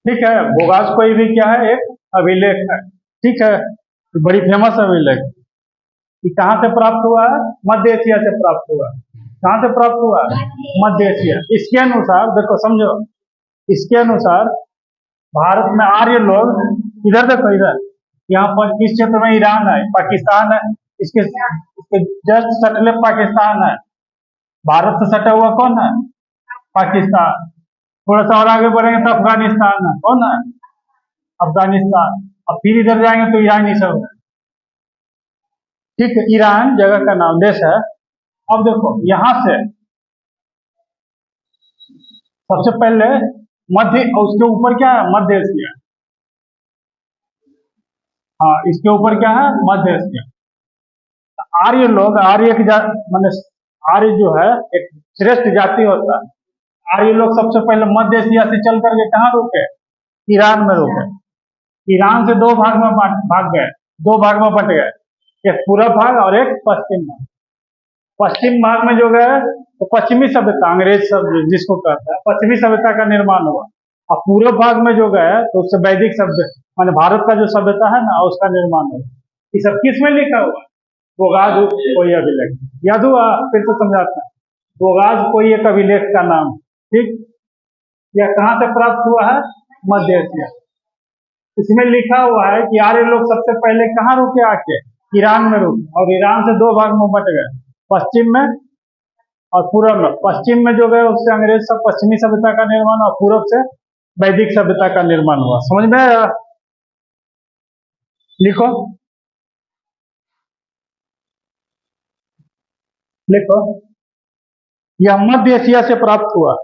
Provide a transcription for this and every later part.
ठीक है। भोगाज कोई भी क्या है, एक अभिलेख है। ठीक है, तो बड़ी फेमस अभिलेख। ये कहाँ से प्राप्त हुआ है? मध्य एशिया से प्राप्त हुआ है। कहाँ से प्राप्त हुआ है? मध्य एशिया। इसके अनुसार देखो, समझो, इसके अनुसार भारत में आर्य लोग, इधर देखो, इधर यहाँ पर इस क्षेत्र में ईरान है, पाकिस्तान है, इसके जस्ट सटले पाकिस्तान है। भारत से सटा हुआ कौन है? पाकिस्तान। थोड़ा सा और आगे बढ़ेंगे तो अफगानिस्तान है। कौन है? अफगानिस्तान। अब फिर इधर जाएंगे तो ईरान ही सब है। ठीक है, ईरान जगह का नाम, देश है। अब देखो यहां से सबसे पहले मध्य, उसके ऊपर क्या है? मध्य एशिया। हाँ, इसके ऊपर क्या है? मध्य एशिया। आर्य लोग, आर्य की माने आर्य जो है एक श्रेष्ठ जाति होता है। आर्य लोग सबसे पहले मध्य एशिया से चल करके कहाँ रुके? ईरान में रुके। ईरान से दो भाग में भाग गए, दो भाग में बट गए, एक पूर्व भाग और एक पश्चिम भाग। पश्चिम भाग में जो गए तो पश्चिमी सभ्यता, अंग्रेज सभ्य जिसको कहते हैं, पश्चिमी सभ्यता का निर्माण हुआ। और पूर्व भाग में जो गए तो उससे वैदिक सभ्य, माने भारत का जो सभ्यता है ना, उसका निर्माण हुआ। ये सब किस में लिखा हुआ? बोगाज कोई अभिलेख। याद हुआ? फिर से समझाता है। बोगाज कोई एक अभिलेख का नाम। ठीक, यह कहाँ से प्राप्त हुआ है? मध्य एशिया। इसमें लिखा हुआ है कि आर्य लोग सबसे पहले कहाँ रुके? आके ईरान में रुके, और ईरान से दो भाग में बट गए, पश्चिम में और पूर्व में। पश्चिम में जो गए उससे अंग्रेज सब पश्चिमी सभ्यता का निर्माण, और पूर्व से वैदिक सभ्यता का निर्माण हुआ। समझ में आया? लिखो, लिखो, यह मध्य एशिया से प्राप्त हुआ।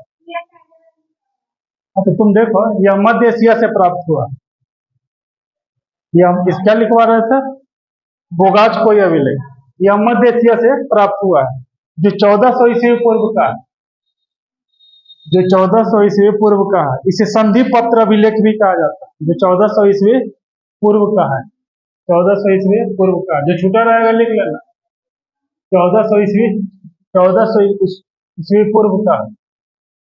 तो तुम देखो, यह मध्य एशिया से प्राप्त हुआ। यह इस क्या लिखवा रहे थे? बोगाज कोई अभिलेख। यह मध्य एशिया से प्राप्त हुआ है, जो 1400 ईस्वी पूर्व का है। जो 1400 ईस्वी पूर्व का है, इसे संधि पत्र अभिलेख भी कहा जाता है। जो 1400 ईस्वी पूर्व का है, 1400 ईस्वी पूर्व का, जो छूटा रहेगा लिख लेना। 1400 ईस्वी, 1400 ईस्वी पूर्व का,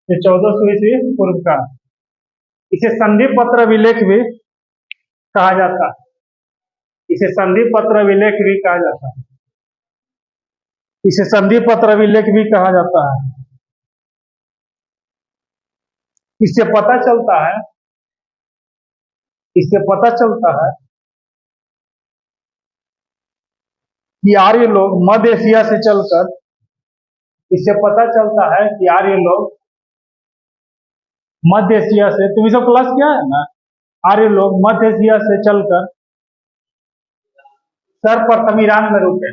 ये 1400 ईस्वी पूर्व का। इसे संधि पत्र अभिलेख भी कहा जाता है। इसे संधि पत्र अभिलेख भी कहा जाता है। इसे संधि पत्र अभिलेख भी कहा जाता है। इससे पता चलता है, इससे पता चलता है कि आर्य लोग मध्य एशिया से चलकर, इससे पता चलता है कि आर्य लोग मध्य एशिया से, तुम्हें सब क्लास क्या है ना, आर्य लोग मध्य एशिया से चलकर सर्वप्रथम ईरान में रुके।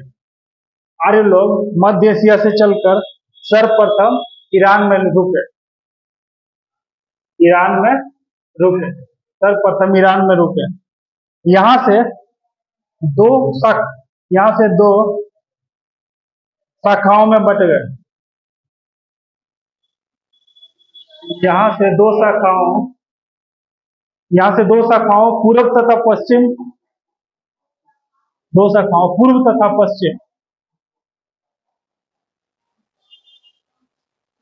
आर्य लोग मध्य एशिया से चलकर सर्वप्रथम ईरान में रुके। ईरान में रुके, सर्वप्रथम ईरान में रुके। यहां से दो शाख, यहां से दो शाखाओं में बट गए। यहां से दो शाखाओं, यहां से दो शाखाओं, पूर्व तथा पश्चिम, दो शाखाओं पूर्व तथा पश्चिम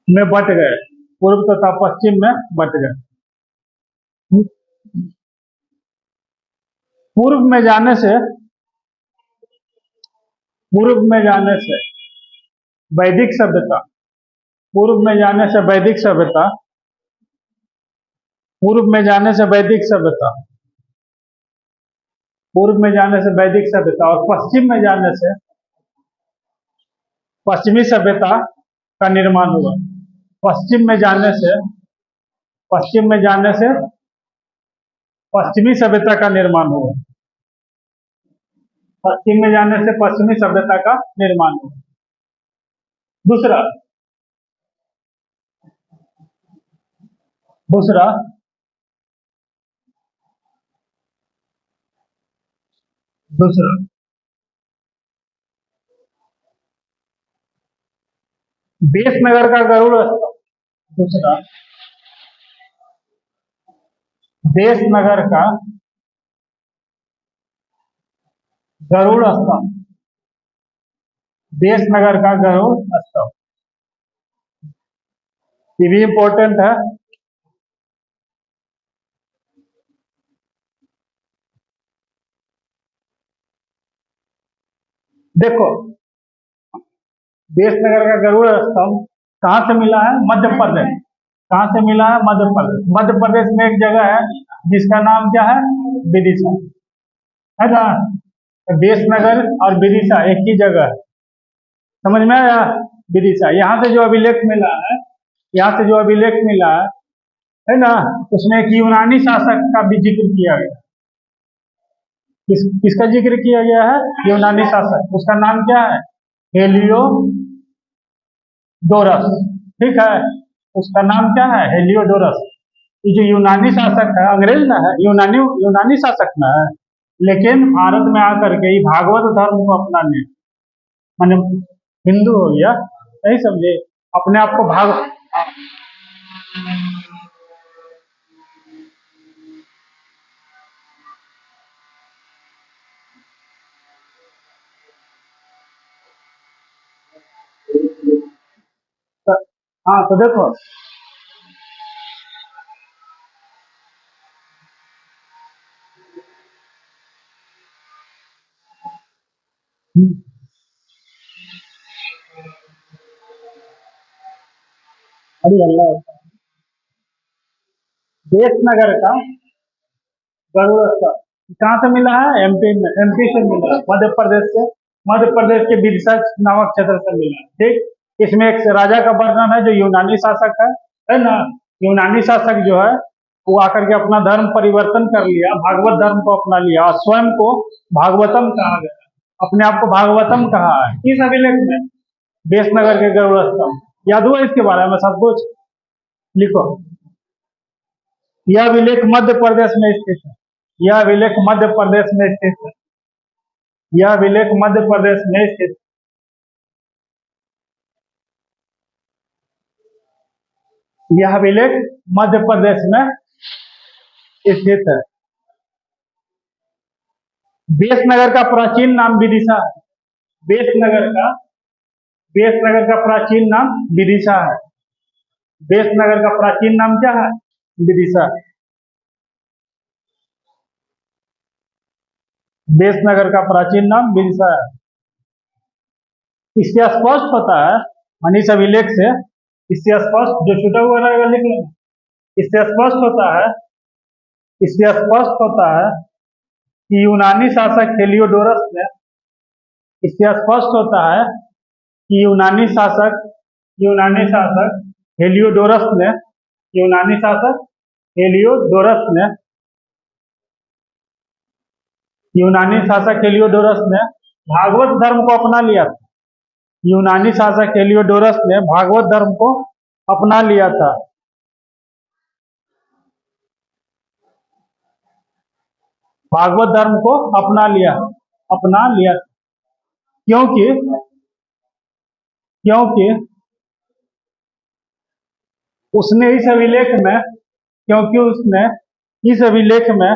में बट गए। पूर्व तथा पश्चिम में बट गए। पूर्व में जाने से, पूर्व में जाने से वैदिक सभ्यता, पूर्व में जाने से वैदिक सभ्यता, पूर्व में जाने से वैदिक सभ्यता, पूर्व में जाने से वैदिक सभ्यता, और पश्चिम में जाने से पश्चिमी सभ्यता का निर्माण हुआ। पश्चिम में जाने से, पश्चिम में जाने से पश्चिमी सभ्यता का निर्माण हुआ। पश्चिम में जाने से पश्चिमी सभ्यता का निर्माण हुआ। दूसरा, दूसरा दूसरा देशनगर का गरुड़ स्तंभ। दूसरा, देशनगर का गरुड़ स्तंभ। देशनगर का गरुड़ स्तंभ, ये भी इंपॉर्टेंट है। देखो, देशनगर का गरुड़ स्तंभ कहाँ से मिला है? मध्य प्रदेश। कहाँ से मिला है? मध्य प्रदेश। मध्य प्रदेश में एक जगह है जिसका नाम क्या है? विदिशा, है ना? तो देशनगर और विदिशा एक ही जगह है। समझ में आया? विदिशा, यहाँ से जो अभिलेख मिला है, यहाँ से जो अभिलेख मिला है ना, उसमें एक यूनानी शासक का भी जिक्र किया गया। किसका जिक्र किया गया है? यूनानी शासक। उसका नाम क्या है? हेलियोडोरस। ठीक है, उसका नाम क्या है? हेलियोडोरस। ये जो यूनानी शासक है, अंग्रेज ना है, यूनानी यूनानी शासक ना है, लेकिन भारत में आकर के ये भागवत धर्म को अपना लिया। माने हिंदू हो गया, सही समझे? अपने आप को भाग हाँ, तो देखो, अरे अल्लाह, देशनगर का गरुड़ स्तंभ कहाँ से मिला है? एमपी में, एमपी से मिला है, मध्य प्रदेश से। मध्य प्रदेश के विदिशा नामक क्षेत्र से मिला है। ठीक, इसमें एक राजा का वर्णन है जो यूनानी शासक है ना? यूनानी शासक जो है वो आकर के अपना धर्म परिवर्तन कर लिया, भागवत धर्म को अपना लिया और स्वयं को भागवतम कहा गया। अपने आप को भागवतम कहा है। किस अभिलेख में? देशनगर के गरुड़ स्तंभ। याद हुआ इसके बारे में सब कुछ? लिखो, यह अभिलेख मध्य प्रदेश में स्थित है। यह अभिलेख मध्य प्रदेश में स्थित है। यह अभिलेख मध्य प्रदेश में स्थित है। यह अभिलेख मध्य प्रदेश में स्थित है। बेसनगर का प्राचीन नाम विदिशा है। बेसनगर का बेसनगर का प्राचीन नाम विदिशा है। बेसनगर का प्राचीन नाम क्या है? विदिशा। बेसनगर का प्राचीन नाम विदिशा है। इससे स्पष्ट होता है, मनीष अभिलेख से, इससे स्पष्ट, जो छूटा हुआ रहेगा लिख लेना। इससे स्पष्ट होता है, इससे स्पष्ट होता है कि यूनानी शासक हेलियोडोरस ने, इससे स्पष्ट होता है कि यूनानी शासक हेलियोडोरस ने, यूनानी शासक हेलियोडोरस ने, यूनानी शासक हेलियोडोरस ने भागवत धर्म को अपना लिया था। यूनानी शासक हेलियोडोरस ने भागवत धर्म को अपना लिया था। भागवत धर्म को अपना लिया, क्योंकि क्योंकि उसने इस अभिलेख में क्योंकि उसने इस अभिलेख में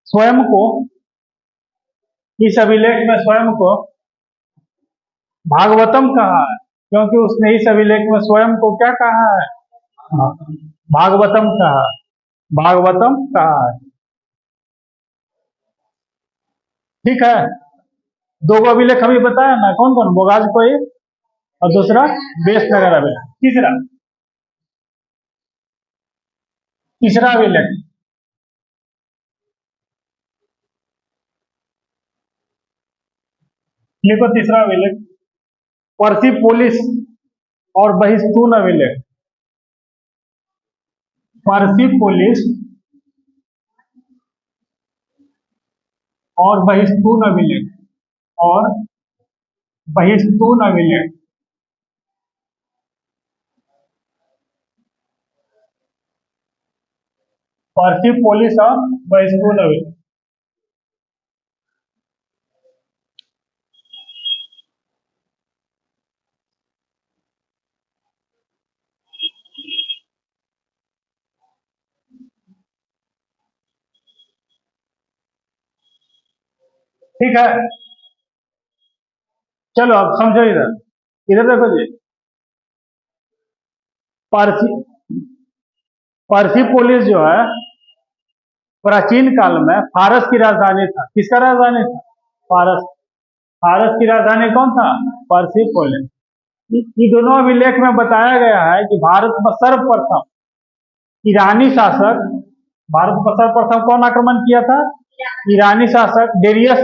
स्वयं को इस अभिलेख में स्वयं को भागवतम कहा है। क्योंकि उसने इस अभिलेख में स्वयं को क्या कहा है? भागवतम कहा, भागवतम कहा है। ठीक है, दो गो अभिलेख अभी बताया ना, कौन कौन? बोगाज कोई और दूसरा बेसनगर अभिलेख। तीसरा तीसरा अभिलेख, लिखो तीसरा अभिलेख, पर्सिपोलिस और बहिस्तून अभिलेख। पर्सिपोलिस और बहिस्तून अभिलेख, और बहिस्तून अभिलेख। पर्सिपोलिस और बहिस्तून अभिलेख। ठीक है, चलो अब समझो, इधर इधर देखो जी। पर्सी पर्सिपोलिस जो है प्राचीन काल में फारस की राजधानी था। किसका राजधानी था? फारस। फारस की राजधानी कौन था? पर्सिपोलिस। ये दोनों अभिलेख में बताया गया है कि भारत पर सर्वप्रथम ईरानी शासक, भारत पर सर्वप्रथम कौन आक्रमण किया था? ईरानी शासक डेरियस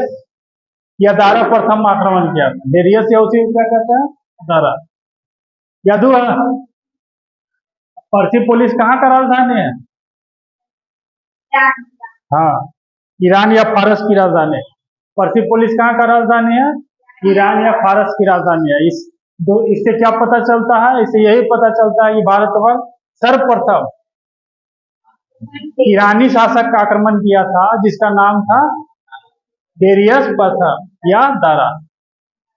या दारा प्रथम आक्रमण किया था। डेरियस या उसी क्या कहते हैं? दारा। याद हुआ? पर्सिपोलिस कहाँ का राजधानी है? हाँ, ईरान या फारस की राजधानी। पर्सिपोलिस कहाँ का राजधानी है? ईरान या फारस की राजधानी है। इससे क्या पता चलता है? इससे यही पता चलता है कि भारत पर सर्वप्रथम ईरानी शासक का आक्रमण किया था, जिसका नाम था डेरियस प्रथम या दारा।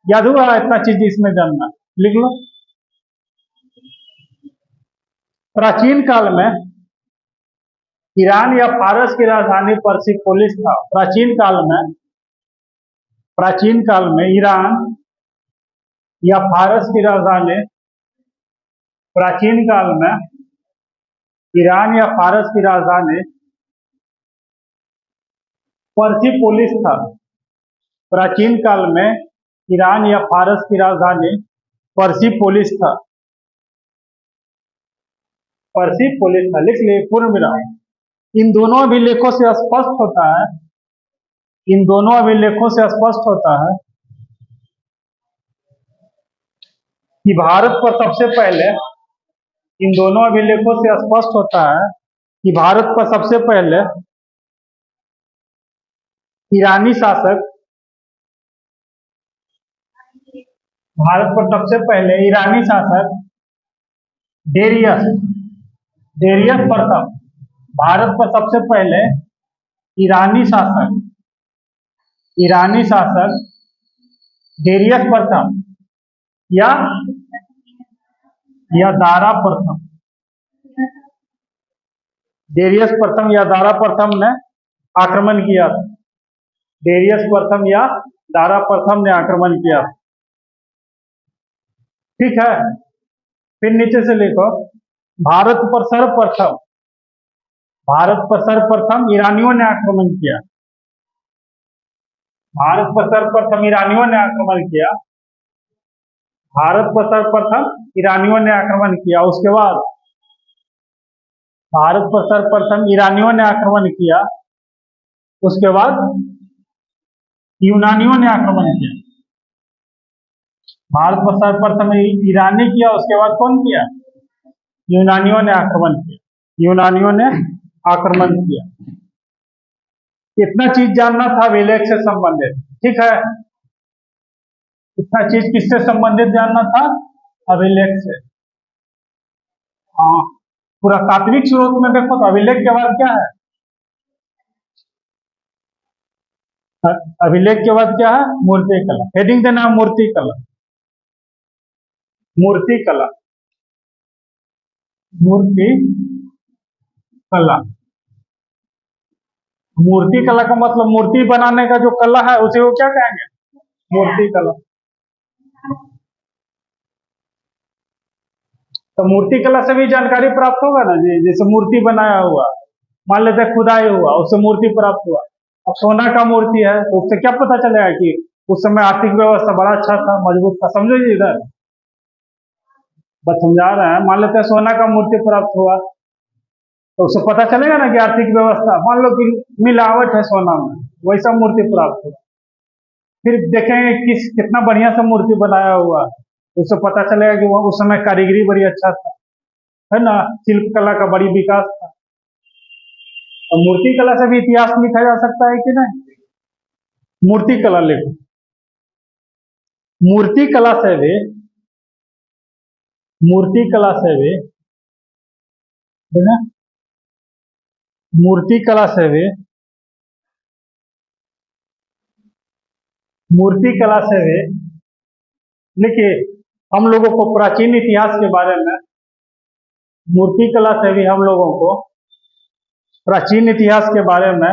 याद हुआ? इतना चीज इसमें जानना, लिख लो। प्राचीन काल में ईरान या फारस की राजधानी पर्सिपोलिस था। प्राचीन काल में ईरान या फारस की राजधानी, प्राचीन काल में ईरान या फारस की राजधानी पर्सिपोलिस था। प्राचीन काल में ईरान या फारस की राजधानी पर्सिपोलिस था। पर्सिपोलिस था, लिख लिए पूर्ण विराम। इन दोनों अभिलेखों से स्पष्ट होता है, इन दोनों अभिलेखों से स्पष्ट होता है कि भारत पर सबसे पहले, इन दोनों अभिलेखों से स्पष्ट होता है कि भारत पर सबसे पहले ईरानी शासक, भारत पर सबसे पहले ईरानी शासक डेरियस, डेरियस प्रथम, भारत पर सबसे पहले ईरानी शासक, ईरानी शासक डेरियस प्रथम या दारा प्रथम, डेरियस प्रथम या दारा प्रथम ने आक्रमण किया था। डेरियस प्रथम या दारा प्रथम ने आक्रमण किया। ठीक है, फिर नीचे से लिखो, भारत पर सर्वप्रथम, भारत पर सर्वप्रथम ईरानियों ने आक्रमण किया। भारत पर सर्वप्रथम ईरानियों ने आक्रमण किया। भारत पर सर्वप्रथम ईरानियों ने आक्रमण किया। उसके बाद भारत पर सर्वप्रथम ईरानियों ने आक्रमण किया, उसके बाद यूनानियों ने आक्रमण किया। भारत पर सर्वप्रथम ईरानी किया, उसके बाद कौन किया? यूनानियों ने आक्रमण किया। यूनानियों ने आक्रमण किया। इतना चीज जानना था अभिलेख से संबंधित। ठीक है, इतना चीज किससे संबंधित जानना था? अभिलेख से। हाँ, पुरातात्विक स्रोत में देखो तो अभिलेख के बाद क्या है? अभिलेख के बाद क्या है? मूर्ति कला। हेडिंग देना है मूर्ति कला। मूर्ति कला, मूर्ति कला। मूर्ति कला का मतलब मूर्ति बनाने का जो कला है उसे वो क्या कहेंगे? मूर्ति कला। तो मूर्ति कला से भी जानकारी प्राप्त होगा ना जी। जैसे मूर्ति बनाया हुआ, मान लेते खुदाई हुआ, उससे मूर्ति प्राप्त हुआ। अब सोना का मूर्ति है तो उससे क्या पता चलेगा कि उस समय आर्थिक व्यवस्था बड़ा अच्छा था, मजबूत था। समझो जी, इधर बस समझा रहे हैं। मान लेते हैं सोना का मूर्ति प्राप्त हुआ तो उससे पता चलेगा ना कि आर्थिक व्यवस्था, मान लो कि मिलावट है सोना में, वैसा मूर्ति प्राप्त हुआ। फिर देखेंगे कितना बढ़िया सा मूर्ति बनाया हुआ, उससे पता चलेगा कि वो उस समय कारीगरी बड़ी अच्छा था, है ना, शिल्प कला का बड़ी विकास था। और मूर्ति कला से भी इतिहास लिखा जा सकता है कि नहीं? मूर्ति कला लिखो। मूर्ति कला से भी, मूर्ति कला से भी, है ना, मूर्ति कला से भी, मूर्ति कला से भी देखिए, हम लोगों को प्राचीन इतिहास के बारे में, मूर्ति कला से भी हम लोगों को प्राचीन इतिहास के बारे में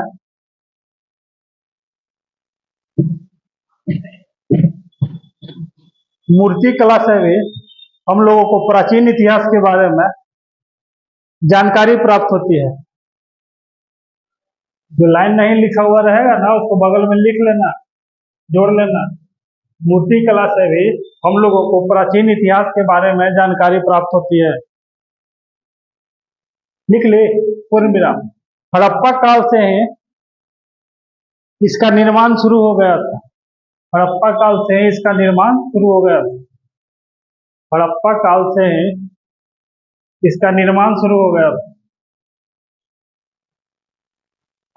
मूर्ति कला से भी हम लोगों को प्राचीन इतिहास के बारे में जानकारी प्राप्त होती है। जो लाइन नहीं लिखा हुआ रहेगा ना उसको बगल में लिख लेना, जोड़ लेना। मूर्ति कला से भी हम लोगों को प्राचीन इतिहास के बारे में जानकारी प्राप्त होती है। लिख ले पूर्ण विराम। हड़प्पा काल से ही इसका निर्माण शुरू हो गया था। हड़प्पा काल से ही इसका निर्माण शुरू हो गया था। हड़प्पा काल से ही इसका निर्माण शुरू हो गया था।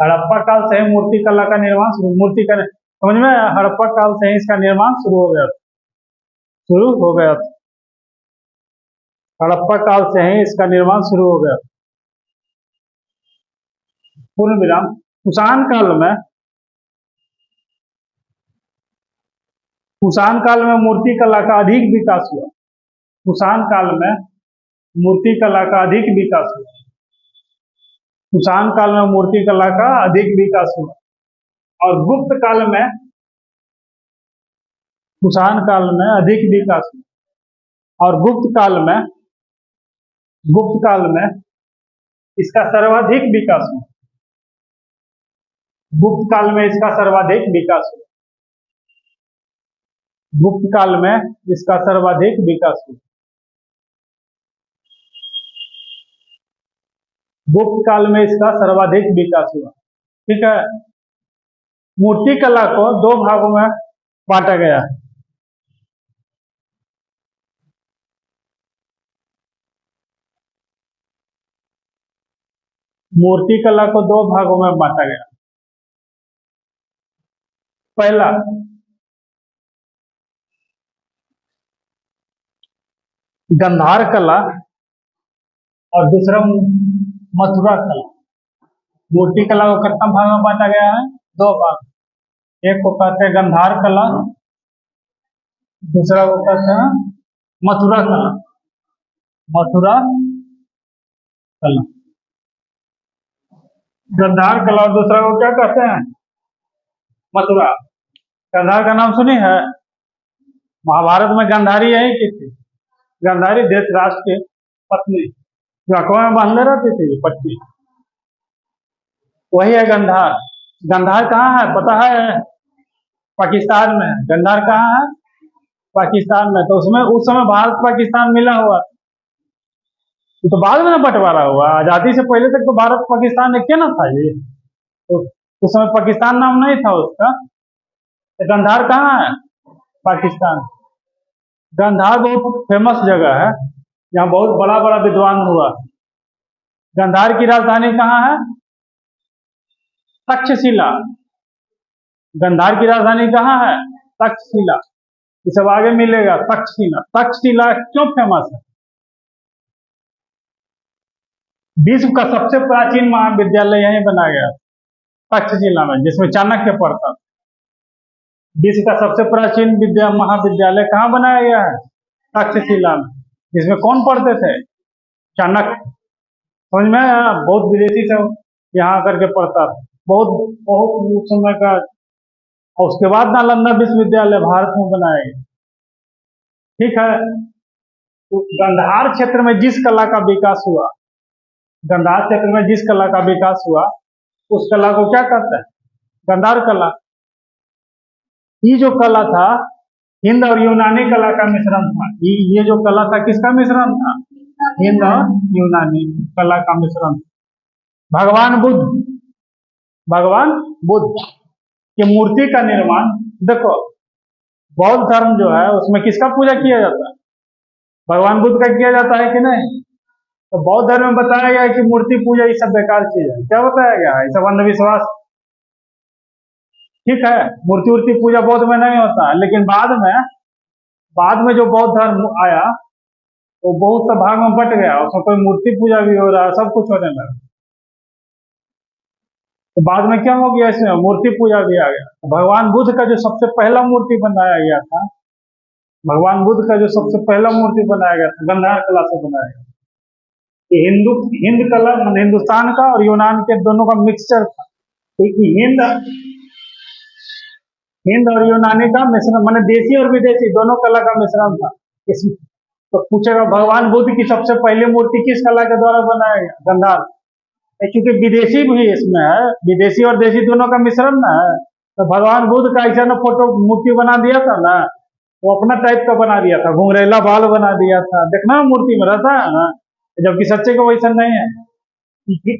हड़प्पा काल से ही मूर्ति कला का निर्माण मूर्ति का समझ में आया? हड़प्पा काल से ही इसका निर्माण शुरू हो गया था। शुरू हो गया था। हड़प्पा काल से ही इसका निर्माण शुरू हो गया। पूर्ण विराम। कुषाण काल में मूर्ति कला का अधिक विकास हुआ। कुषाण काल में मूर्ति कला का अधिक विकास हुआ। कुषाण काल में मूर्ति कला का अधिक विकास हुआ। और गुप्त काल में कुषाण काल में अधिक विकास हुआ। और गुप्त काल में इसका सर्वाधिक विकास हुआ। गुप्त काल में इसका सर्वाधिक विकास हुआ। गुप्त काल में इसका सर्वाधिक विकास हुआ। गुप्त काल में इसका सर्वाधिक विकास हुआ। ठीक है। मूर्ति कला को दो भागों में बांटा गया है। मूर्ति कला को दो भागों में बांटा गया। पहला गंधार कला और दूसरा मथुरा कला। मूर्ति कला को कितना भाग में बांटा गया है? दो भाग। एक को कहते हैं गंधार कला, दूसरा को कहते हैं मथुरा कला। मथुरा कला, गंधार कला और दूसरा को क्या कहते हैं? मथुरा। गंधार का नाम सुनी है? महाभारत में गंधारी यही की थी। गंधारी धृतराष्ट्र की पत्नी जो अखबार में बांधले रहती थी पट्टी, वही है गंधार। गंधार कहाँ है पता है? पाकिस्तान में। गंधार कहाँ है? पाकिस्तान में। तो उसमें उस समय भारत पाकिस्तान मिला हुआ, तो बाद में ना बंटवारा हुआ। आजादी से पहले तक तो भारत पाकिस्तान एक ना था ये, तो उस समय पाकिस्तान नाम नहीं था उसका। तो गंधार कहाँ है? पाकिस्तान। गंधार बहुत फेमस जगह है, यहाँ बहुत बड़ा बड़ा विद्वान हुआ। गंधार की राजधानी कहाँ है? तक्षशिला। गंधार की राजधानी कहाँ है? तक्षशिला। ये सब आगे मिलेगा। तक्षशिला। तक्षशिला क्यों फेमस है? विश्व का सबसे प्राचीन महाविद्यालय यहीं बनाया गया तक्षशिला में, जिसमें चाणक्य पढ़ता था। विश्व का सबसे प्राचीन महाविद्यालय कहाँ बनाया गया है? तक्षशिला में। जिसमें कौन पढ़ते थे? चाणक्य। समझ में आया? बहुत विदेशी सब यहाँ आकर के पढ़ता था। बहुत बहुत उस समय का। और उसके बाद नालंदा विश्वविद्यालय भारत में बनाया गया। ठीक है। तो गंधार क्षेत्र में जिस कला का विकास हुआ, गंधार क्षेत्र में जिस कला का विकास हुआ, उस कला को क्या कहते हैं? गंधार कला। ये जो कला था हिंद और यूनानी कला का मिश्रण था। ये जो कला था किसका मिश्रण था? हिंद और यूनानी कला का मिश्रण। भगवान बुद्ध की मूर्ति का निर्माण, देखो बौद्ध धर्म जो है उसमें किसका पूजा किया जाता है? भगवान बुद्ध का किया जाता है कि नहीं? तो बौद्ध धर्म में बताया गया है कि मूर्ति पूजा ये सब बेकार चीज है। क्या बताया गया है? ये सब अंधविश्वास। ठीक है। मूर्ति पूजा बौद्ध में नहीं होता है, लेकिन बाद में जो बौद्ध धर्म आया वो बहुत सा भाग में बट गया। उसमें कोई मूर्ति पूजा भी हो रहा है, सब कुछ होने लगा। तो बाद में क्या हो गया? इसमें मूर्ति पूजा भी आ गया। तो भगवान बुद्ध का जो सबसे पहला मूर्ति बनाया गया था, भगवान बुद्ध का जो सबसे पहला मूर्ति बनाया गया था गंधार कला से बनाया गया। हिंद कला हिंदुस्तान का और यूनान के दोनों का मिक्सचर था। क्योंकि हिंद और यूनानी का मिश्रण, माने देसी और विदेशी दोनों कला का मिश्रण था इसमें। तो पूछेगा भगवान बुद्ध की सबसे पहली मूर्ति किस कला के द्वारा बनाया गया? गंधार। क्योंकि विदेशी भी इसमें है, विदेशी और देसी दोनों का मिश्रण ना है। तो भगवान बुद्ध का ऐसा ना फोटो मूर्ति बना दिया था ना, वो अपना टाइप का बना दिया था, घुंघरेला बाल बना दिया था, देखना मूर्ति में रहता है ना, जबकि सच्चे को वैसा नहीं है।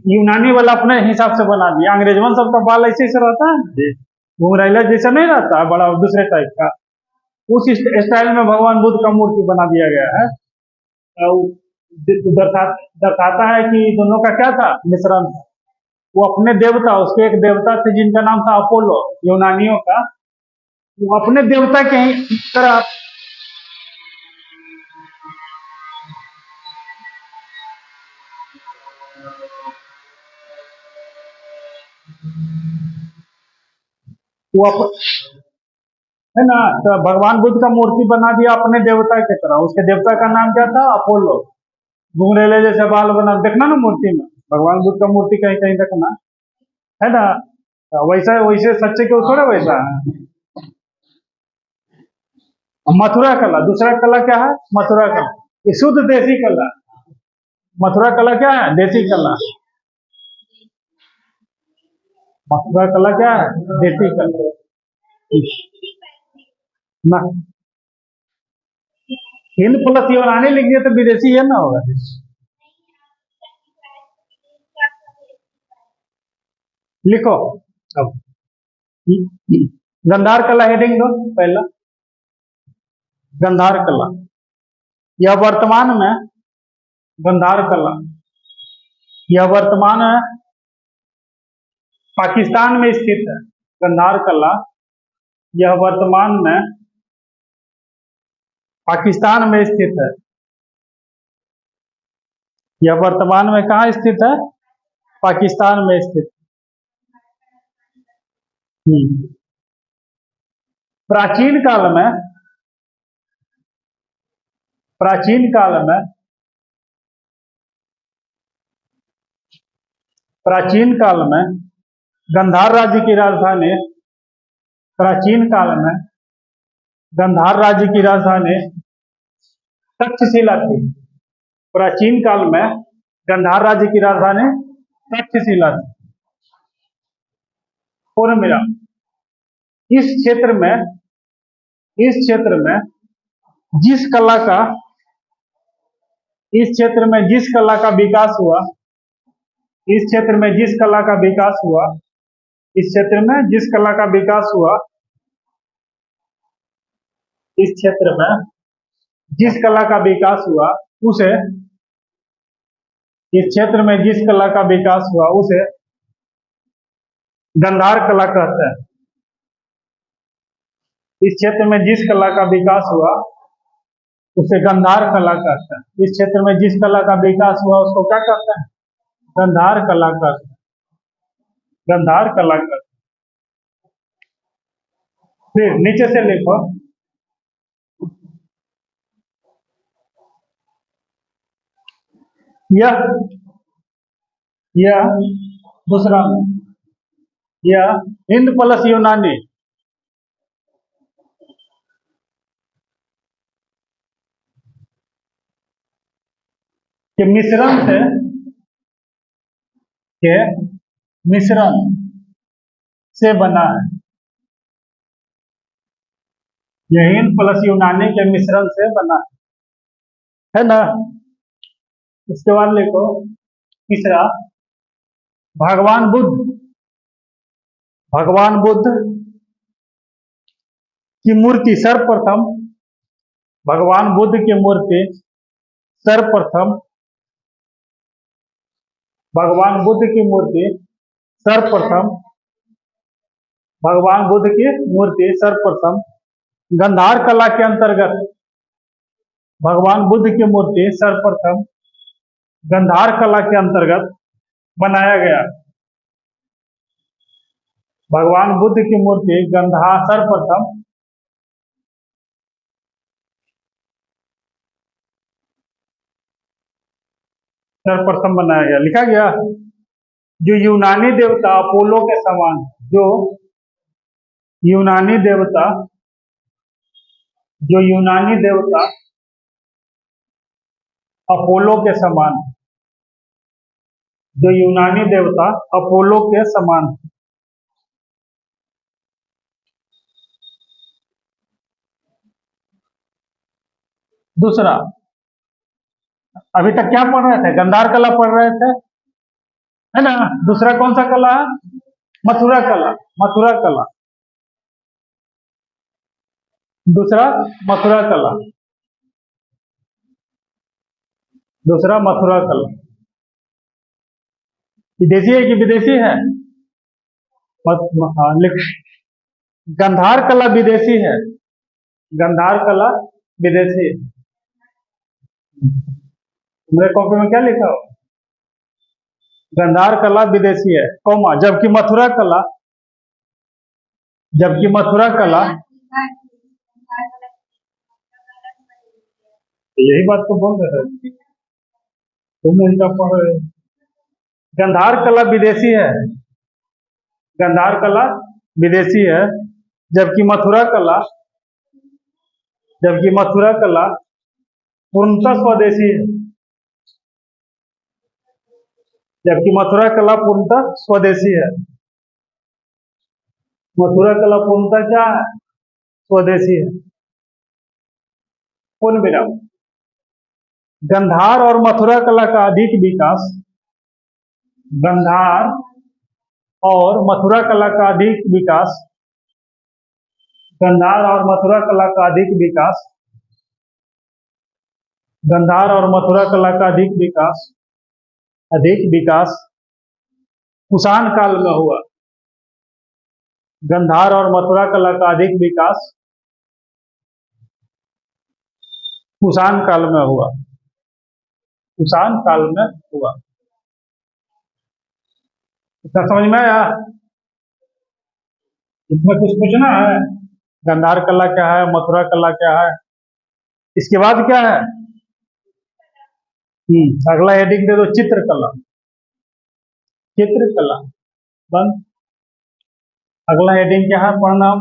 यूनानी वाला अपने हिसाब से बना दिया, अंग्रेजवन सबका बाल ऐसे से रहता है, घुंघरेला जैसा नहीं रहता है, बड़ा दूसरे टाइप का, उस स्टाइल में भगवान बुद्ध का मूर्ति बना दिया गया है। दर्शाता है कि दोनों का क्या था, मिश्रण। वो अपने देवता, उसके एक देवता थे जिनका नाम था अपोलो, यूनानियों का, वो अपने देवता के ही तरह वो है ना, तो भगवान बुद्ध का मूर्ति बना दिया अपने देवता की तरह। उसके देवता का नाम क्या था, अपोलो। घुंघरेले जैसे बाल बना, देखना ना मूर्ति में, भगवान बुद्ध का मूर्ति कहीं कहीं देखना, है ना। तो वैसा वैसे सच्चे के थोड़ा वैसा है। मथुरा कला, दूसरा कला क्या है, मथुरा कला, ये शुद्ध देसी कला। मथुरा कला क्या है, देसी कला। मथुरा कला क्या है, देसी कला ना। हिंद प्लस यूनानी लिख दिया तो विदेशी है ना होगा। लिखो अब, गंधार कला हेडिंग दो पहला, गंधार कला। यह वर्तमान में, गंधार कला यह वर्तमान में पाकिस्तान में स्थित है। गंधार कला यह वर्तमान में पाकिस्तान में स्थित है। यह वर्तमान में कहाँ स्थित है, पाकिस्तान में स्थित। प्राचीन काल में, प्राचीन काल में, प्राचीन काल में गंधार राज्य की राजधानी, प्राचीन काल में गंधार राज्य की राजधानी तक्षशिला थी। प्राचीन काल में गंधार राज्य की राजधानी तक्षशिला थी। और मेरा इस क्षेत्र में, इस क्षेत्र में जिस कला का, इस क्षेत्र में जिस कला का विकास हुआ, इस क्षेत्र में जिस कला का विकास हुआ, इस क्षेत्र में जिस कला का विकास हुआ, इस क्षेत्र में जिस कला का विकास हुआ उसे, इस क्षेत्र में जिस कला का विकास हुआ उसे गंधार कला कहते हैं। इस क्षेत्र में जिस कला का विकास हुआ उसे गंधार कला कहते हैं। इस क्षेत्र में जिस कला का विकास हुआ उसको क्या कहते हैं, गंधार कला कहते हैं। गंधार कला कहते हैं। फिर नीचे से लिखो, यह दूसरा में, यह हिंद प्लस यूनानी, के मिश्रण से, के मिश्रण से बना है। यह हिंद प्लस यूनानी के मिश्रण से बना है ना। इसके बाद लिखो तीसरा, भगवान बुद्ध, भगवान बुद्ध की मूर्ति सर्वप्रथम, भगवान बुद्ध की मूर्ति सर्वप्रथम, भगवान बुद्ध की मूर्ति सर्वप्रथम, भगवान बुद्ध की मूर्ति सर्वप्रथम गंधार कला के अंतर्गत, भगवान बुद्ध की मूर्ति सर्वप्रथम गंधार कला के अंतर्गत बनाया गया। भगवान बुद्ध की मूर्ति गंधार सर्वप्रथम सर्वप्रथम बनाया गया। लिखा गया, जो यूनानी देवता अपोलो के समान, जो यूनानी देवता, जो यूनानी देवता अपोलो के समान, जो यूनानी देवता अपोलो के समान, दूसरा, अभी तक क्या पढ़ रहे थे? गंधार कला पढ़ रहे थे, है ना? दूसरा कौन सा कला है? मथुरा कला। मथुरा कला, दूसरा मथुरा कला, दूसरा मथुरा कला। विदेशी है कि विदेशी है? हाँ, लिख। गंधार कला विदेशी है, गंधार कला विदेशी है। मेरे कॉपी में क्या लिखा हो? गंधार कला विदेशी है, कौमा, जबकि मथुरा कला, जबकि मथुरा कला, यही बात तो बोल रहे थे तुम, उनका पढ़ रहे हो। गंधार कला विदेशी है, गंधार कला विदेशी है, जबकि मथुरा कला, जबकि मथुरा कला पूर्णतः स्वदेशी है, जबकि मथुरा कला पूर्णतः स्वदेशी है। मथुरा कला पूर्णतः क्या है? स्वदेशी है। पूर्ण विराम। गंधार और मथुरा कला का अधिक विकास, गंधार और मथुरा कला का अधिक विकास, गंधार और मथुरा कला का अधिक विकास, गंधार और मथुरा कला का अधिक विकास, अधिक विकास कुषाण काल में हुआ। गंधार और मथुरा कला का अधिक विकास कुषाण काल में हुआ, कुषाण काल में हुआ। इतना समझ में आया? इसमें कुछ पूछना है? गंधार कला क्या है, मथुरा कला क्या है, इसके बाद क्या है? अगला हेडिंग दे दो, चित्रकला। चित्रकला बंद। अगला हेडिंग क्या है पढ़ना?